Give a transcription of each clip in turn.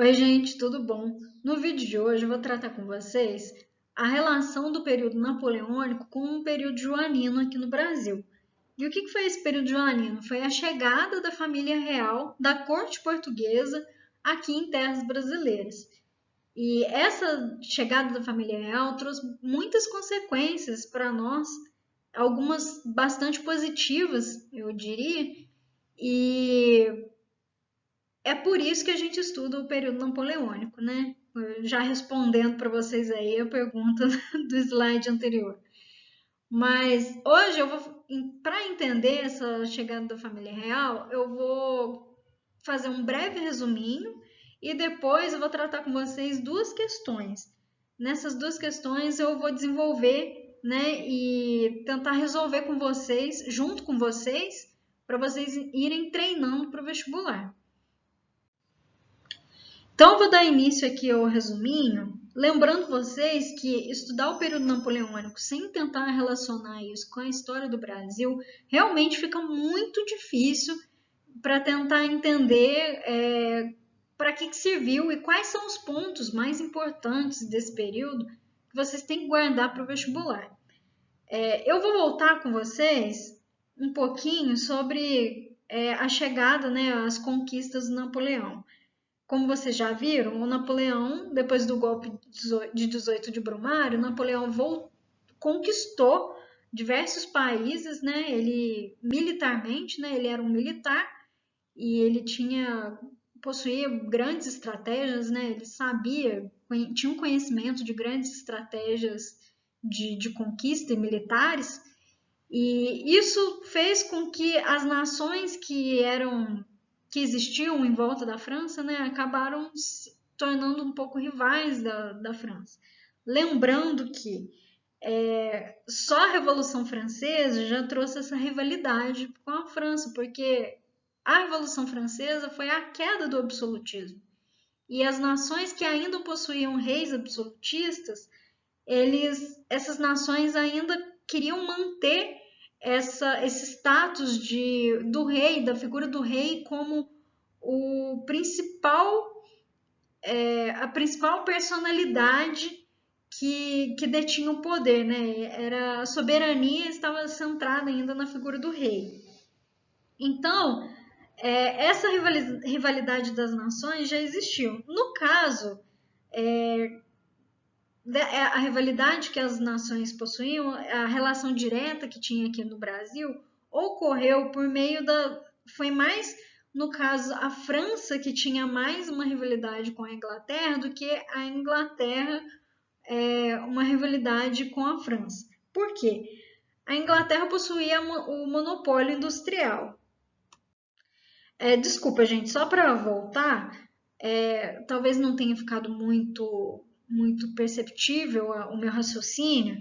Oi, gente, tudo bom? No vídeo de hoje eu vou tratar com vocês a relação do período napoleônico com o período joanino aqui no Brasil. E o que foi esse período joanino? Foi a chegada da família real da corte portuguesa aqui em terras brasileiras. E essa chegada da família real trouxe muitas consequências para nós, algumas bastante positivas, eu diria, e é por isso que a gente estuda o período napoleônico, né? Já respondendo para vocês aí a pergunta do slide anterior. Mas hoje eu vou, para entender essa chegada da família real, eu vou fazer um breve resuminho e depois eu vou tratar com vocês duas questões. Nessas duas questões eu vou desenvolver, né, e tentar resolver com vocês, junto com vocês, para vocês irem treinando para o vestibular. Então, eu vou dar início aqui ao resuminho, lembrando vocês que estudar o período napoleônico sem tentar relacionar isso com a história do Brasil realmente fica muito difícil para tentar entender para que serviu e quais são os pontos mais importantes desse período que vocês têm que guardar para o vestibular. Eu vou voltar com vocês um pouquinho sobre a chegada, né, as conquistas do Napoleão. Como vocês já viram, o Napoleão, depois do golpe de 18 de Brumário, Napoleão conquistou diversos países, né? Ele militarmente, né? Ele era um militar e ele possuía grandes estratégias, né? Ele tinha um conhecimento de grandes estratégias de conquista e militares, e isso fez com que as nações que existiam em volta da França, né, acabaram se tornando um pouco rivais da França. Lembrando que só a Revolução Francesa já trouxe essa rivalidade com a França, porque a Revolução Francesa foi a queda do absolutismo. E as nações que ainda possuíam reis absolutistas, essas nações ainda queriam manter esse status do rei, da figura do rei, como a principal personalidade que detinha o poder, né? A soberania estava centrada ainda na figura do rei. Então, essa rivalidade das nações já existiu. No caso, a rivalidade que as nações possuíam, a relação direta que tinha aqui no Brasil, ocorreu por meio foi mais, no caso, a França que tinha mais uma rivalidade com a Inglaterra do que a Inglaterra uma rivalidade com a França. Por quê? A Inglaterra possuía o monopólio industrial. Desculpa, gente, só para voltar, talvez não tenha ficado muito perceptível o meu raciocínio.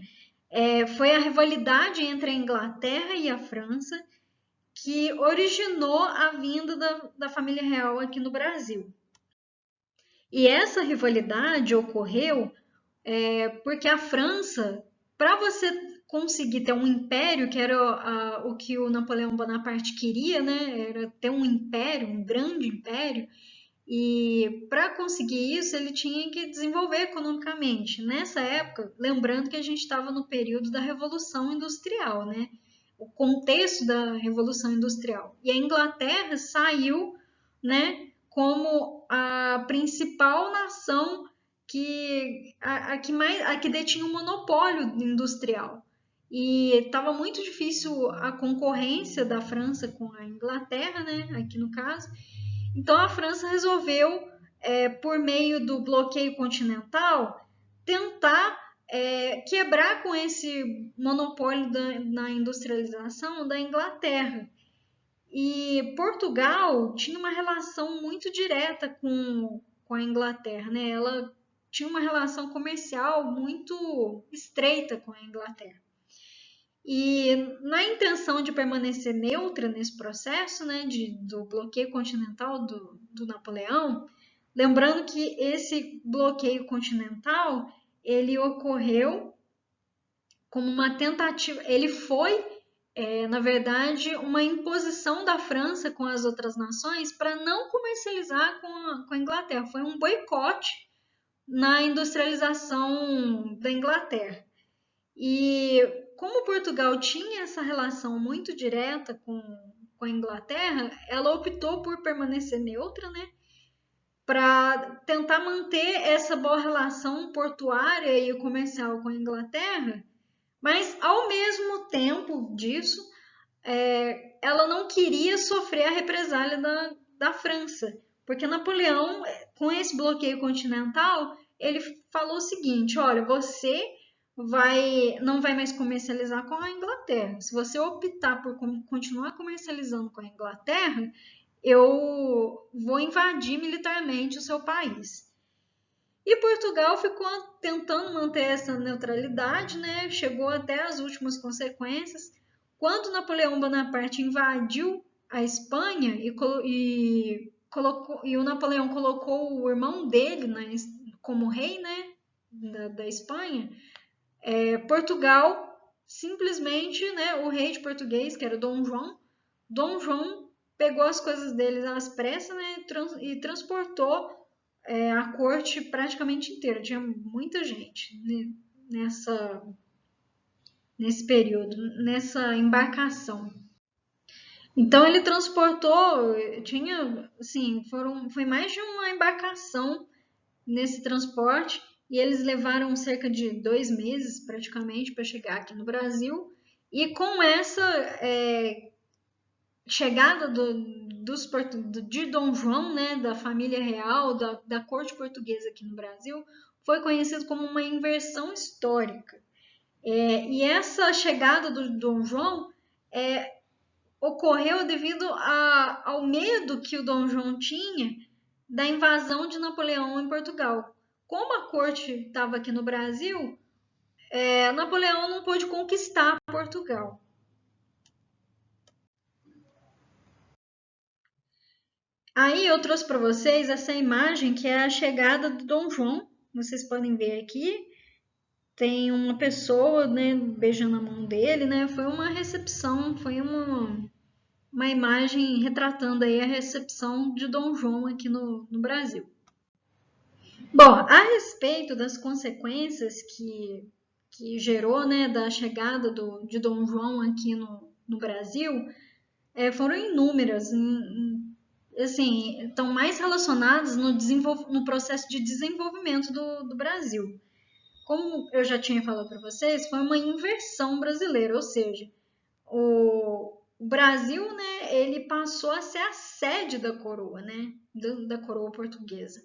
Foi a rivalidade entre a Inglaterra e a França que originou a vinda da família real aqui no Brasil. E essa rivalidade ocorreu porque a França, para você conseguir ter um império, que era o que o Napoleão Bonaparte queria, né? Era ter um império, um grande império, e para conseguir isso ele tinha que desenvolver economicamente. Nessa época, lembrando que a gente estava no período da Revolução Industrial, né? O contexto da Revolução Industrial. E a Inglaterra saiu, né, como a principal nação a que detinha um monopólio industrial. E estava muito difícil a concorrência da França com a Inglaterra, né, aqui no caso. Então a França resolveu, por meio do bloqueio continental, tentar quebrar com esse monopólio na industrialização da Inglaterra. E Portugal tinha uma relação muito direta com a Inglaterra, né? Ela tinha uma relação comercial muito estreita com a Inglaterra. E na intenção de permanecer neutra nesse processo, né, do bloqueio continental do Napoleão, lembrando que esse bloqueio continental ele ocorreu como uma tentativa, ele foi na verdade, uma imposição da França com as outras nações para não comercializar com a Inglaterra. Foi um boicote na industrialização da Inglaterra. E como Portugal tinha essa relação muito direta com a Inglaterra, ela optou por permanecer neutra, né? Para tentar manter essa boa relação portuária e comercial com a Inglaterra, mas ao mesmo tempo disso, ela não queria sofrer a represália da França, porque Napoleão, com esse bloqueio continental, ele falou o seguinte: olha, você não vai mais comercializar com a Inglaterra. Se você optar por continuar comercializando com a Inglaterra, eu vou invadir militarmente o seu país. E Portugal ficou tentando manter essa neutralidade, né? Chegou até as últimas consequências. Quando Napoleão Bonaparte invadiu a Espanha e o Napoleão colocou o irmão dele como rei, né, da Espanha, Portugal simplesmente, né, o rei de português, que era Dom João pegou as coisas dele às pressas, né, e transportou a corte praticamente inteira. Tinha muita gente nesse período, nessa embarcação. Então ele transportou, tinha, assim, foi mais de uma embarcação nesse transporte e eles levaram cerca de 2 meses praticamente para chegar aqui no Brasil. E com essa chegada de Dom João, né, da família real, da corte portuguesa aqui no Brasil, foi conhecido como uma inversão histórica. E essa chegada do Dom João ocorreu devido ao medo que o Dom João tinha da invasão de Napoleão em Portugal. Como a corte estava aqui no Brasil, Napoleão não pôde conquistar Portugal. Aí eu trouxe para vocês essa imagem que é a chegada do Dom João. Vocês podem ver aqui. Tem uma pessoa, né, beijando a mão dele, né? Foi uma recepção, foi uma imagem retratando aí a recepção de Dom João aqui no Brasil. Bom, a respeito das consequências que gerou, né, da chegada de Dom João aqui no Brasil, foram inúmeras. Assim, estão mais relacionadas no processo de desenvolvimento do Brasil. Como eu já tinha falado para vocês, foi uma inversão brasileira, ou seja, o Brasil, né, ele passou a ser a sede da coroa, né, da coroa portuguesa.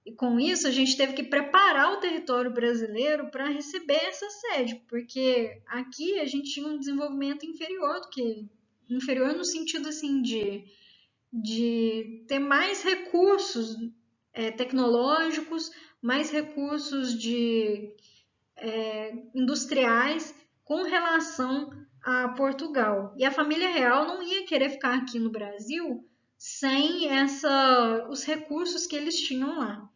E com isso a gente teve que preparar o território brasileiro para receber essa sede, porque aqui a gente tinha um desenvolvimento inferior no sentido assim de ter mais recursos tecnológicos, mais recursos industriais com relação a Portugal. E a família real não ia querer ficar aqui no Brasil sem os recursos que eles tinham lá.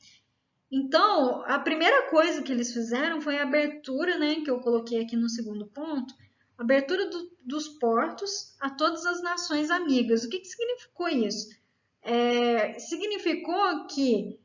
Então, a primeira coisa que eles fizeram foi a abertura, né, que eu coloquei aqui no segundo ponto, abertura dos portos a todas as nações amigas. O que significou isso? Significou que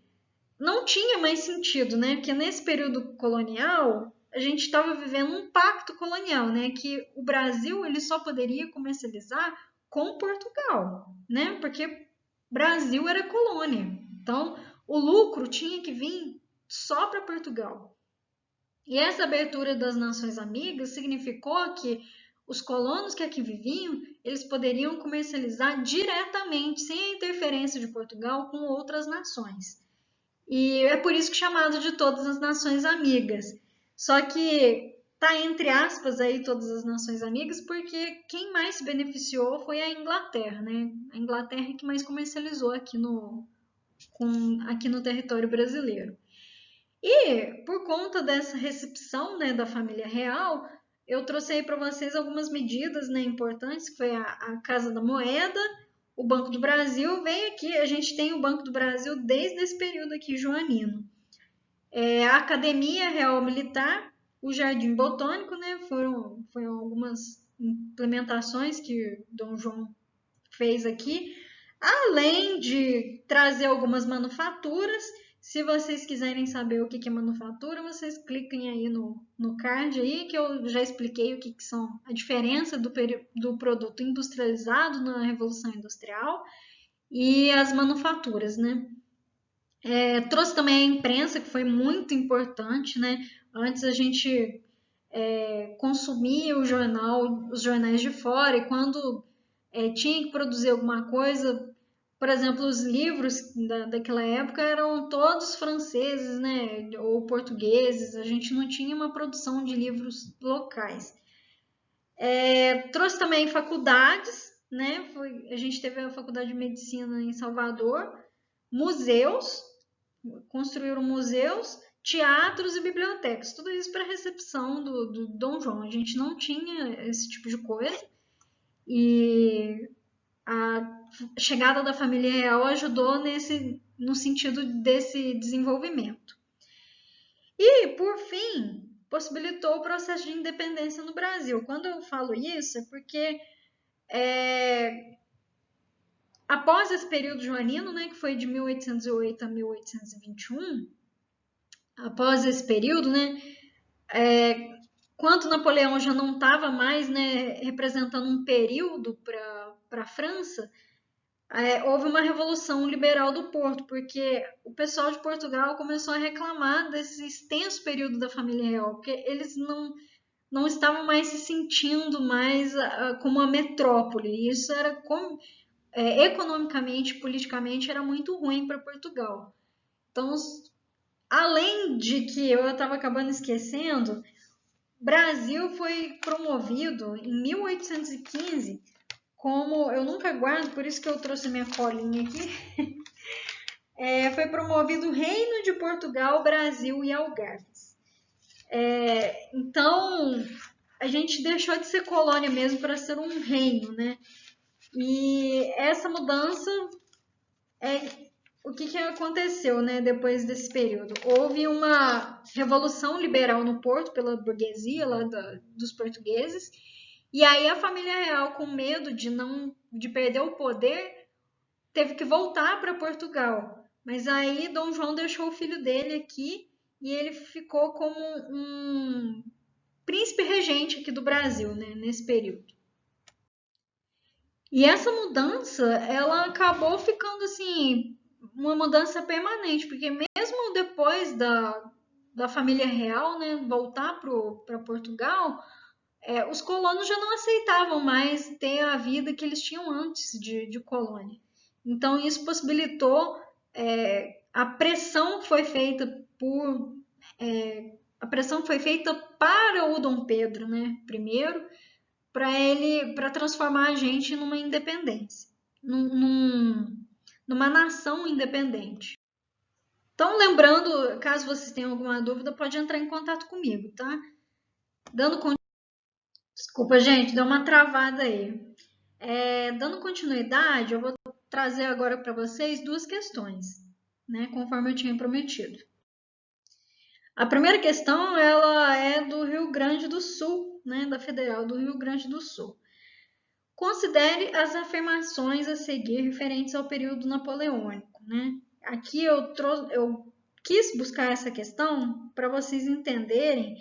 não tinha mais sentido, né? Porque nesse período colonial, a gente estava vivendo um pacto colonial, né? Que o Brasil ele só poderia comercializar com Portugal, né? Porque Brasil era colônia. Então, o lucro tinha que vir só para Portugal. E essa abertura das nações amigas significou que os colonos que aqui viviam, eles poderiam comercializar diretamente, sem a interferência de Portugal, com outras nações. E é por isso que é chamado de todas as nações amigas. Só que tá entre aspas aí todas as nações amigas, porque quem mais se beneficiou foi a Inglaterra, né? A Inglaterra que mais comercializou aqui no território brasileiro. E por conta dessa recepção, né, da família real, eu trouxe aí para vocês algumas medidas, né, importantes, que foi a Casa da Moeda, o Banco do Brasil. Vem aqui, a gente tem o Banco do Brasil desde esse período aqui joanino. A Academia Real Militar, o Jardim Botânico, né, foram algumas implementações que Dom João fez aqui, além de trazer algumas manufaturas. Se vocês quiserem saber o que é manufatura, vocês cliquem aí no card aí, que eu já expliquei o que são a diferença do produto industrializado na Revolução Industrial e as manufaturas, né? Trouxe também a imprensa, que foi muito importante, né? Antes a gente consumia os jornais de fora, e quando tinha que produzir alguma coisa, por exemplo, os livros daquela época eram todos franceses, né? Ou portugueses, a gente não tinha uma produção de livros locais. Trouxe também faculdades, né? A gente teve a Faculdade de Medicina em Salvador, museus, construíram museus, teatros e bibliotecas, tudo isso para recepção do Dom João. A gente não tinha esse tipo de coisa, e a chegada da família real ajudou no sentido desse desenvolvimento. E, por fim, possibilitou o processo de independência no Brasil. Quando eu falo isso, é porque após esse período joanino, né, que foi de 1808 a 1821, após esse período, né, quando Napoleão já não estava mais, né, representando um período para a França, houve uma revolução liberal do Porto, porque o pessoal de Portugal começou a reclamar desse extenso período da família real, porque eles não estavam mais se sentindo mais como uma metrópole, e isso era economicamente, politicamente, era muito ruim para Portugal. Então, além de que eu estava acabando esquecendo, Brasil foi promovido em 1815 como, eu nunca guardo, por isso que eu trouxe minha colinha aqui, foi promovido o Reino de Portugal, Brasil e Algarves. Então, a gente deixou de ser colônia mesmo para ser um reino, né? E essa mudança o que aconteceu, né, depois desse período? Houve uma revolução liberal no Porto pela burguesia lá dos portugueses, e aí a família real, com medo de perder o poder, teve que voltar para Portugal. Mas aí Dom João deixou o filho dele aqui e ele ficou como um príncipe regente aqui do Brasil, né, nesse período. E essa mudança, ela acabou ficando assim, uma mudança permanente, porque mesmo depois da família real, né, voltar para Portugal, os colonos já não aceitavam mais ter a vida que eles tinham antes de colônia. Então isso possibilitou a pressão foi feita a pressão foi feita para o Dom Pedro, né, primeiro, para transformar a gente numa independência, numa nação independente. Então, lembrando, caso vocês tenham alguma dúvida, pode entrar em contato comigo, tá? Desculpa, gente, deu uma travada aí. Dando continuidade, eu vou trazer agora para vocês duas questões, né, conforme eu tinha prometido. A primeira questão, ela é do Rio Grande do Sul, né, da Federal do Rio Grande do Sul. Considere as afirmações a seguir referentes ao período napoleônico, né? Aqui eu quis buscar essa questão para vocês entenderem.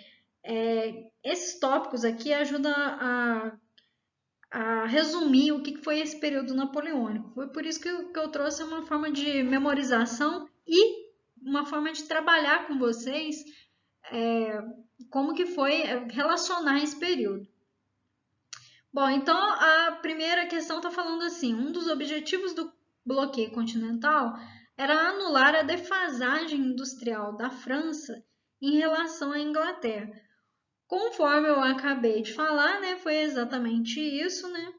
Esses tópicos aqui ajudam a resumir o que foi esse período napoleônico. Foi por isso que eu trouxe uma forma de memorização e uma forma de trabalhar com vocês como que foi relacionar esse período. Bom, então a primeira questão está falando assim: um dos objetivos do bloqueio continental era anular a defasagem industrial da França em relação à Inglaterra. Conforme eu acabei de falar, né, foi exatamente isso, né?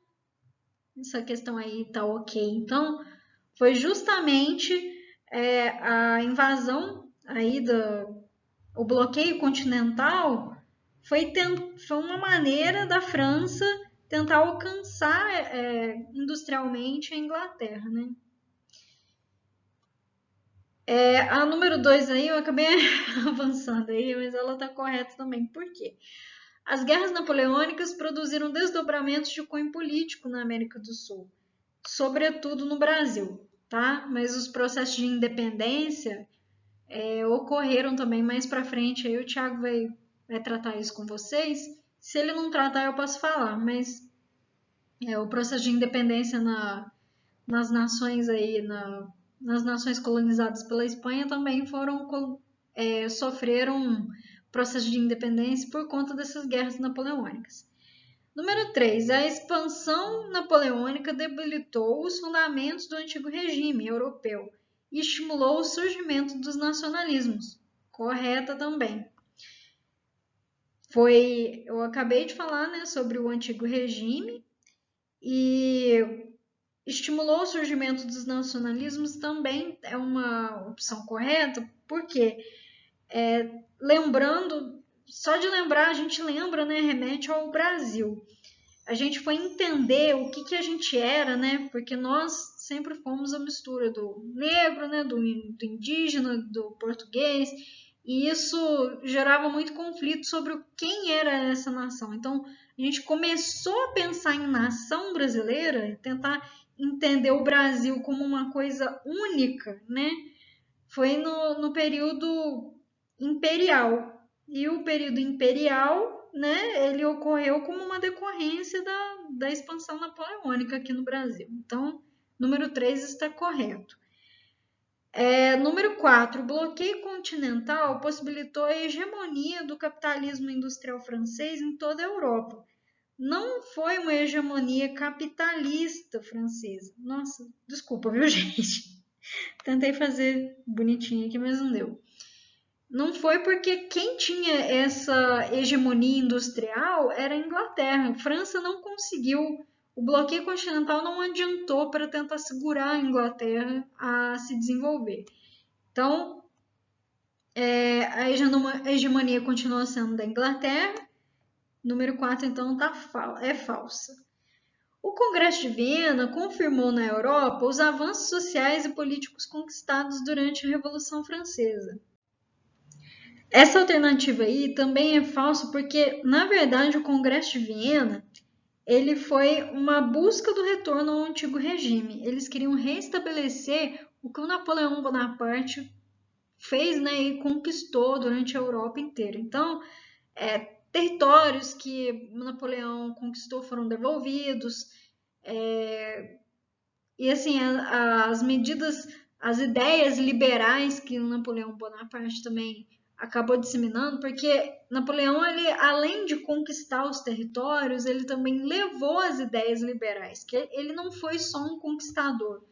Essa questão aí tá ok. Então, foi justamente a invasão aí o bloqueio continental foi uma maneira da França tentar alcançar industrialmente a Inglaterra, né? A número 2 aí, eu acabei avançando aí, mas ela tá correta também. Por quê? As guerras napoleônicas produziram desdobramentos de cunho político na América do Sul, sobretudo no Brasil, tá? Mas os processos de independência ocorreram também mais para frente. Aí o Thiago vai tratar isso com vocês. Se ele não tratar, eu posso falar, mas o processo de independência nas nações aí, nas nações colonizadas pela Espanha também sofreram processo de independência por conta dessas guerras napoleônicas. Número 3. A expansão napoleônica debilitou os fundamentos do antigo regime europeu e estimulou o surgimento dos nacionalismos. Correta também. Eu acabei de falar, né, sobre o antigo regime e estimulou o surgimento dos nacionalismos também é uma opção correta, porque lembrando, só de lembrar, a gente lembra, né, remete ao Brasil. A gente foi entender o que a gente era, né, porque nós sempre fomos a mistura do negro, né, do indígena, do português, e isso gerava muito conflito sobre quem era essa nação. Então, a gente começou a pensar em nação brasileira, tentar entender o Brasil como uma coisa única, né? Foi no período imperial. E o período imperial, né, ele ocorreu como uma decorrência da expansão napoleônica aqui no Brasil. Então, número 3 está correto. Número 4, o bloqueio continental possibilitou a hegemonia do capitalismo industrial francês em toda a Europa. Não foi uma hegemonia capitalista francesa. Nossa, desculpa, viu, gente? Tentei fazer bonitinho aqui, mas não deu. Não foi porque quem tinha essa hegemonia industrial era a Inglaterra. A França não conseguiu. O bloqueio continental não adiantou para tentar segurar a Inglaterra a se desenvolver. Então, a hegemonia continua sendo da Inglaterra. Número 4, então, é falsa. O Congresso de Viena confirmou na Europa os avanços sociais e políticos conquistados durante a Revolução Francesa. Essa alternativa aí também é falsa porque, na verdade, o Congresso de Viena ele foi uma busca do retorno ao antigo regime. Eles queriam restabelecer o que o Napoleão Bonaparte fez, né, e conquistou durante a Europa inteira. Então, territórios que Napoleão conquistou foram devolvidos, e assim, as ideias liberais que Napoleão Bonaparte também acabou disseminando, porque Napoleão, ele, além de conquistar os territórios, ele também levou as ideias liberais, que ele não foi só um conquistador,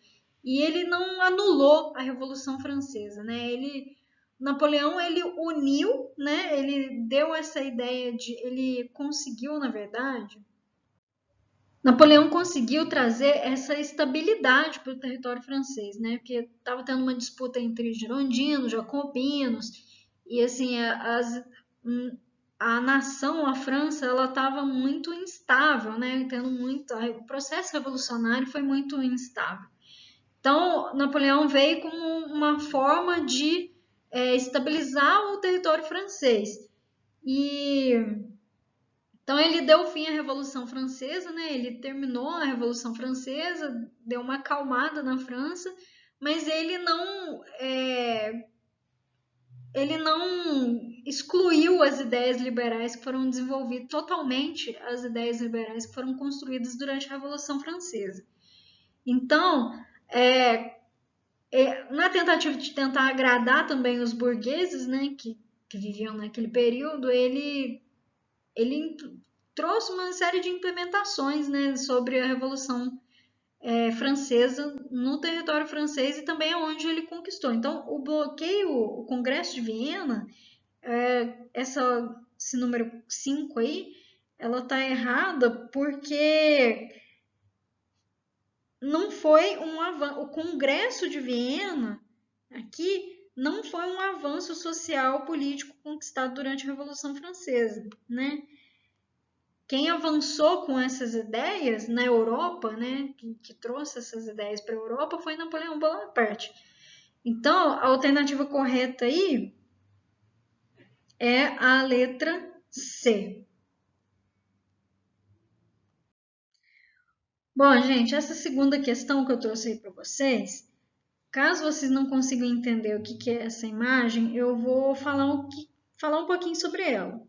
e ele não anulou a Revolução Francesa, né? Napoleão, ele uniu, né? Ele deu essa ideia ele conseguiu, na verdade, Napoleão conseguiu trazer essa estabilidade para o território francês, né? Porque estava tendo uma disputa entre girondinos, jacobinos, e assim a nação, a França, ela estava muito instável, né? O processo revolucionário foi muito instável. Então, Napoleão veio como uma forma de estabilizar o território francês. Então ele deu fim à Revolução Francesa, né? Ele terminou a Revolução Francesa, deu uma acalmada na França, mas ele não excluiu as ideias liberais que foram desenvolvidas totalmente, as ideias liberais que foram construídas durante a Revolução Francesa. Então, na tentativa de tentar agradar também os burgueses, né, que viviam naquele período, ele trouxe uma série de implementações, né, sobre a Revolução Francesa no território francês e também onde ele conquistou. Então, o bloqueio, o Congresso de Viena, esse número 5 aí, ela está errada porque não foi um avanço. O Congresso de Viena aqui não foi um avanço social político conquistado durante a Revolução Francesa, né? Quem avançou com essas ideias na Europa, né, que trouxe essas ideias para a Europa, foi Napoleão Bonaparte. Então, a alternativa correta aí é a letra C. Bom, gente, essa segunda questão que eu trouxe aí para vocês, caso vocês não consigam entender o que é essa imagem, eu vou falar um pouquinho sobre ela.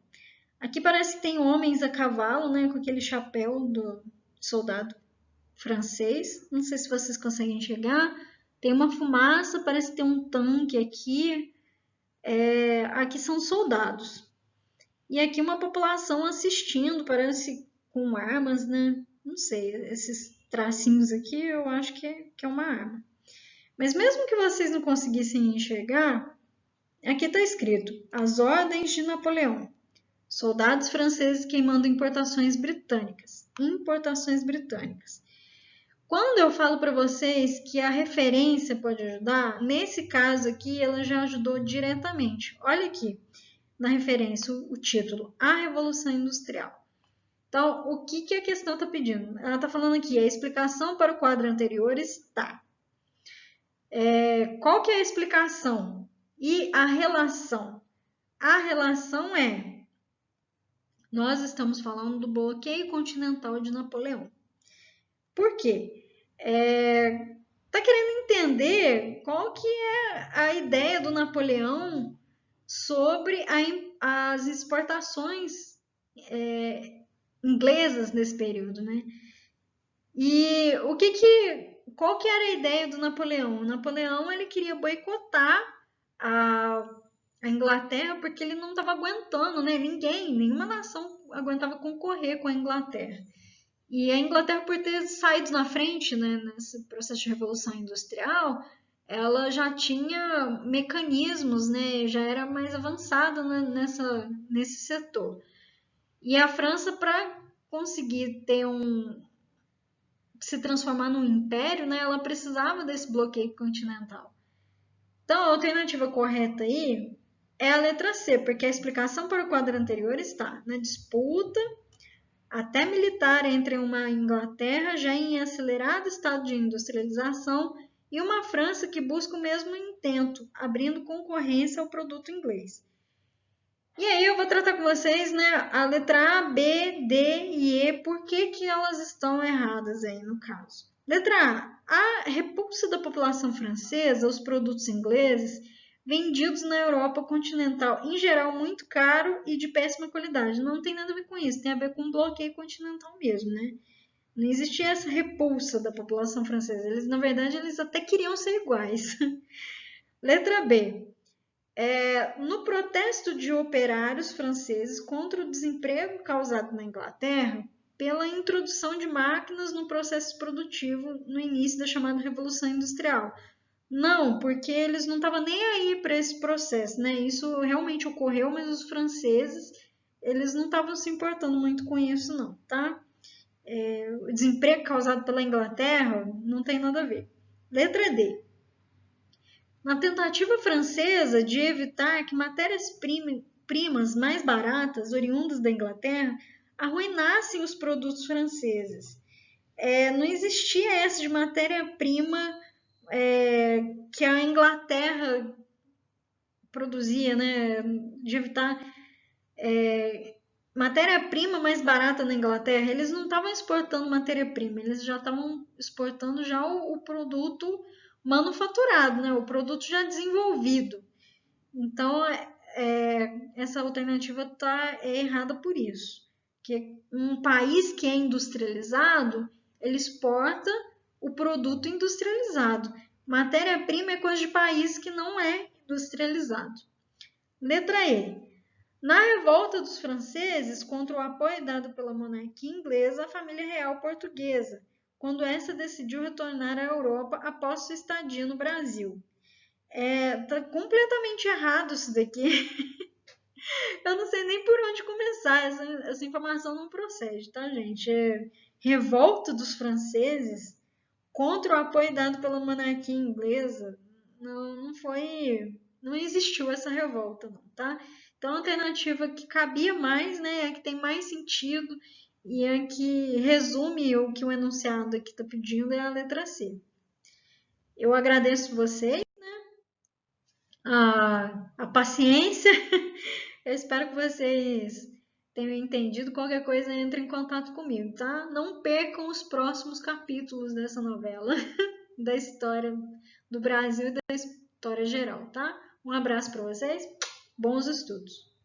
Aqui parece que tem homens a cavalo, né, com aquele chapéu do soldado francês. Não sei se vocês conseguem enxergar. Tem uma fumaça, parece que tem um tanque aqui. Aqui são soldados. E aqui uma população assistindo, parece com armas, né? Não sei, esses tracinhos aqui eu acho que é uma arma. Mas mesmo que vocês não conseguissem enxergar, aqui está escrito: As Ordens de Napoleão. Soldados franceses queimando importações britânicas. Importações britânicas. Quando eu falo para vocês que a referência pode ajudar, nesse caso aqui ela já ajudou diretamente. Olha aqui na referência o título: A Revolução Industrial. Então, o que a questão está pedindo? Ela está falando aqui: a explicação para o quadro anterior está. Qual que é a explicação? E a relação? A relação é: nós estamos falando do bloqueio continental de Napoleão. Por quê? Tá querendo entender qual que é a ideia do Napoleão sobre as exportações inglesas nesse período, né? E qual que era a ideia do Napoleão? O Napoleão ele queria boicotar a Inglaterra porque ele não estava aguentando, né? Nenhuma nação aguentava concorrer com a Inglaterra. E a Inglaterra, por ter saído na frente, né, nesse processo de revolução industrial, ela já tinha mecanismos, né, já era mais avançada, né, nesse setor. E a França, para conseguir se transformar num império, né, ela precisava desse bloqueio continental. Então, a alternativa correta aí é a letra C, porque a explicação para o quadro anterior está na disputa até militar entre uma Inglaterra já em acelerado estado de industrialização e uma França que busca o mesmo intento, abrindo concorrência ao produto inglês. E aí eu vou tratar com vocês, né, a letra A, B, D e E, por que elas estão erradas aí no caso. Letra A, a repulsa da população francesa aos produtos ingleses vendidos na Europa continental, em geral muito caro e de péssima qualidade. Não tem nada a ver com isso, tem a ver com bloqueio continental mesmo, né? Não existia essa repulsa da população francesa. Na verdade, eles até queriam ser iguais. Letra B. No protesto de operários franceses contra o desemprego causado na Inglaterra pela introdução de máquinas no processo produtivo no início da chamada Revolução Industrial. Não, porque eles não estavam nem aí para esse processo, né? Isso realmente ocorreu, mas os franceses, eles não estavam se importando muito com isso, não, tá? O desemprego causado pela Inglaterra não tem nada a ver. Letra D. Na tentativa francesa de evitar que matérias-primas mais baratas, oriundas da Inglaterra, arruinassem os produtos franceses. Não existia essa de matéria-prima que a Inglaterra produzia, né? De evitar matéria-prima mais barata na Inglaterra. Eles não estavam exportando matéria-prima, eles já estavam exportando já o produto manufaturado, né? O produto já desenvolvido. Então, essa alternativa é errada por isso. Que um país que é industrializado, ele exporta o produto industrializado. Matéria-prima é coisa de país que não é industrializado. Letra E. Na revolta dos franceses contra o apoio dado pela monarquia inglesa à família real portuguesa, quando essa decidiu retornar à Europa após sua estadia no Brasil. Tá completamente errado isso daqui. Eu não sei nem por onde começar, essa informação não procede, tá, gente? Revolta dos franceses contra o apoio dado pela monarquia inglesa, não existiu essa revolta, não, tá? Então, a alternativa que cabia mais, né, a que tem mais sentido e a que resume o que o enunciado aqui está pedindo é a letra C. Eu agradeço vocês, a paciência. Eu espero que vocês tenham entendido. Qualquer coisa, entre em contato comigo, tá? Não percam os próximos capítulos dessa novela, da história do Brasil e da história geral, tá? Um abraço para vocês, bons estudos!